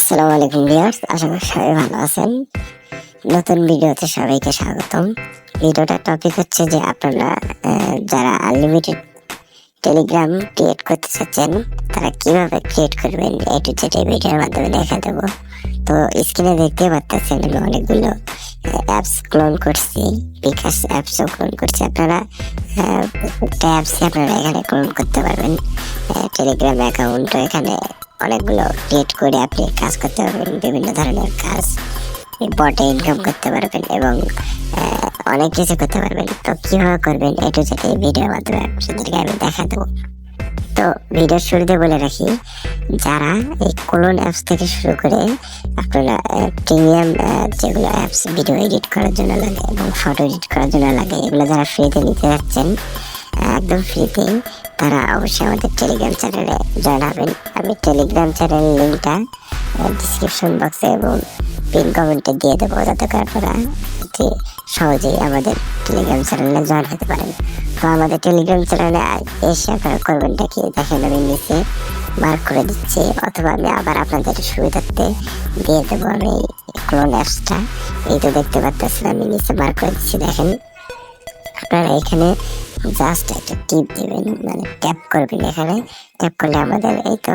আসসালামু আলাইকুম ভিউয়ার্স, আশা করি সবাই ভালো আছেন। নতুন ভিডিওতে সবাইকে স্বাগতম। ভিডিওটার টপিক হচ্ছে যে আপনারা যারা আনলিমিটেড টেলিগ্রাম ক্রিয়েট করতে চাচ্ছেন তারা কিভাবে ক্রিয়েট করবেন এ টু জেড এই ভিডিওর মাধ্যমে দেখা দেবো। তো স্ক্রিনে দেখতে পাচ্ছেন আমি অনেকগুলো অ্যাপস ক্লোন করছি, বিকাশ অ্যাপসও ক্লোন করছি। আপনারা ট্যাবসে আপনারা এখানে ক্লোন করতে পারবেন। টেলিগ্রাম অ্যাকাউন্টও এখানে অনেকগুলো ক্রিয়েট করে আপনি কাজ করতে পারবেন, বিভিন্ন ধরনের কাজ, বটে ইনকাম করতে পারবেন এবং অনেক কিছু করতে পারবেন। তো কিভাবে করবেন এ টু জেড এই ভিডিওর মাধ্যমে আপনাদেরকে আমি দেখা দেবো। তো ভিডিওর শুরুতে বলে রাখি, যারা এই ক্লোন অ্যাপস থেকে শুরু করে আপনারা প্রিমিয়াম যেগুলো অ্যাপস ভিডিও এডিট করার জন্য লাগে এবং ফটো এডিট করার জন্য লাগে, এগুলো যারা ফ্রিতে নিতে যাচ্ছেন একদম ফ্রিতে, তারা অবশ্যই আমাদের টেলিগ্রাম চ্যানেলে জয়েন হবেন। আমি টেলিগ্রাম চ্যানেলের লিঙ্কটা ডিসক্রিপশন বক্সে এবং পিন কমেন্টে দিয়ে দেবো, যাতে করে আপনারা সহজেই আমাদের টেলিগ্রাম চ্যানেলে জয়েন হতে পারেন। তো আমাদের টেলিগ্রাম চ্যানেলে এসে আপনারা করবেনটা কি দেখেন, আমি নিচে মার্ক করে দিচ্ছি, অথবা আমি আবার আপনাদের সুবিধার্থে দিয়ে দেবো। আমি ক্লোন অ্যাপসটা এই তো দেখতে পাচ্ছেন, আমি নিচে মার্ক করে দিচ্ছি। দেখেন আপনারা এখানে জাস্ট একটা টিপ দিবেন, মানে ট্যাপ করবেন। এখানে ট্যাপ করলে আমাদের এই তো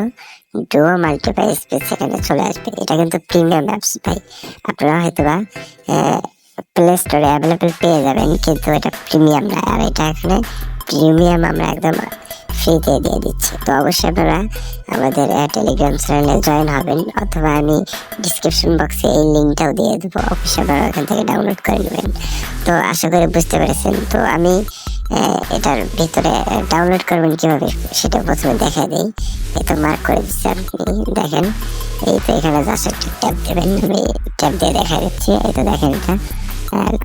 ডুও মাল্টিপ্লাই স্পেস এখানে চলে আসবে। এটা কিন্তু প্রিমিয়াম অ্যাপস ভাই, আপনারা হয়তো বা প্লে স্টোরে অ্যাভেলেবেল পেয়ে যাবেন, কিন্তু এটা প্রিমিয়াম না। আর এটা এখানে প্রিমিয়াম আমরা একদম ফ্রিতে দিয়ে দিচ্ছি। তো অবশ্যই আপনারা আমাদের টেলিগ্রাম চ্যানেলে জয়েন হবেন, অথবা আমি ডিসক্রিপশন বক্সে এই লিঙ্কটাও দিয়ে দেবো, অবশ্যই আপনারা ওখান থেকে ডাউনলোড করে নেবেন। তো আশা করি বুঝতে পেরেছেন। তো আমি এটার ভিতরে ডাউনলোড করবেন কিভাবে সেটা প্রথমে দেখা দিই। এই তো মার্ক করে দিচ্ছি, আপনি দেখেন এই তো এখানে জাস্ট একটা ট্যাপ দেবেন, আমি ট্যাপ দিয়ে দেখা দিচ্ছি। এই তো দেখেন এটা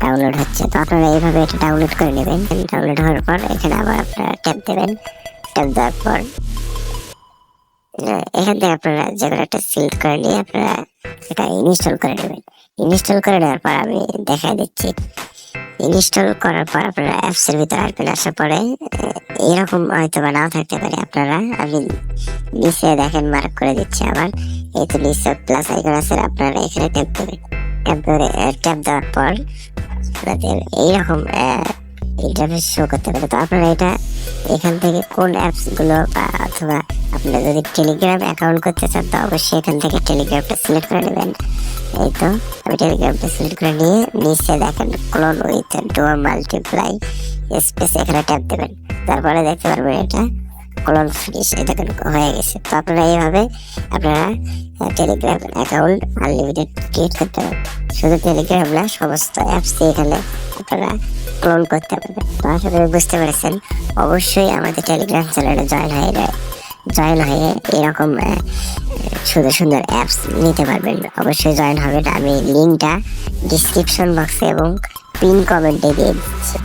ডাউনলোড হচ্ছে। তো আপনারা এইভাবে এটা ডাউনলোড করে নেবেন। ডাউনলোড হওয়ার পর এখানে আবার আপনারা ট্যাপ দেবেন। ট্যাপ দেওয়ার পর এখান থেকে আপনারা যেগুলো একটা সিলেক্ট করে নিয়ে আপনারা এটা ইনস্টল করে নেবেন। ইনস্টল করে নেওয়ার পর আমি দেখা দিচ্ছি। ইনস্টল করার পর আপনারা অ্যাপসের ভিতরে আসবেন। আসার পরে এরকম হয়তো বা নাও থাকতে পারে, আপনারা আমি নিচে দেখেন মার্ক করে দিচ্ছি আবার। এই তো নিচে প্লাস আইকন আছে, আপনারা এখানে ট্যাপ দেবেন। ট্যাপ দেওয়ার পর আপনাদের এইরকম ইন্টারফেস শো করতে পারে। তো আপনারা এটা এখান থেকে কোন অ্যাপসগুলো বা অথবা আপনারা যদি টেলিগ্রাম অ্যাকাউন্ট করতে চান তো অবশ্যই এখান থেকে টেলিগ্রামটা সিলেক্ট করে নেবেন। এই তো আমি টেলিগ্রামটা সিলেক্ট করে নিয়ে নিচে দেখেন clone with duo multiply space, এখানে ট্যাপ দেবেন। তারপরে দেখতে পারবেন এটা ক্লোন ফিনিশ, এটা হয়ে গেছে। তো আপনারা এইভাবে আপনারা টেলিগ্রাম অ্যাকাউন্ট আনলিমিটেড ক্রিয়েট করতে পারবেন। শুধু টেলিগ্রাম না, সমস্ত অ্যাপস এখানে আপনারা ক্লোন করতে পারবেন। তো আশা করি বুঝতে পেরেছেন। অবশ্যই আমাদের টেলিগ্রাম চ্যানেলে জয়েন হয়ে এরকম সুন্দর সুন্দর অ্যাপস নিতে পারবেন। অবশ্যই জয়েন হবেন। আমি লিঙ্কটা ডিসক্রিপশন বক্সে এবং পিন কমেন্টে দিয়ে দিচ্ছি।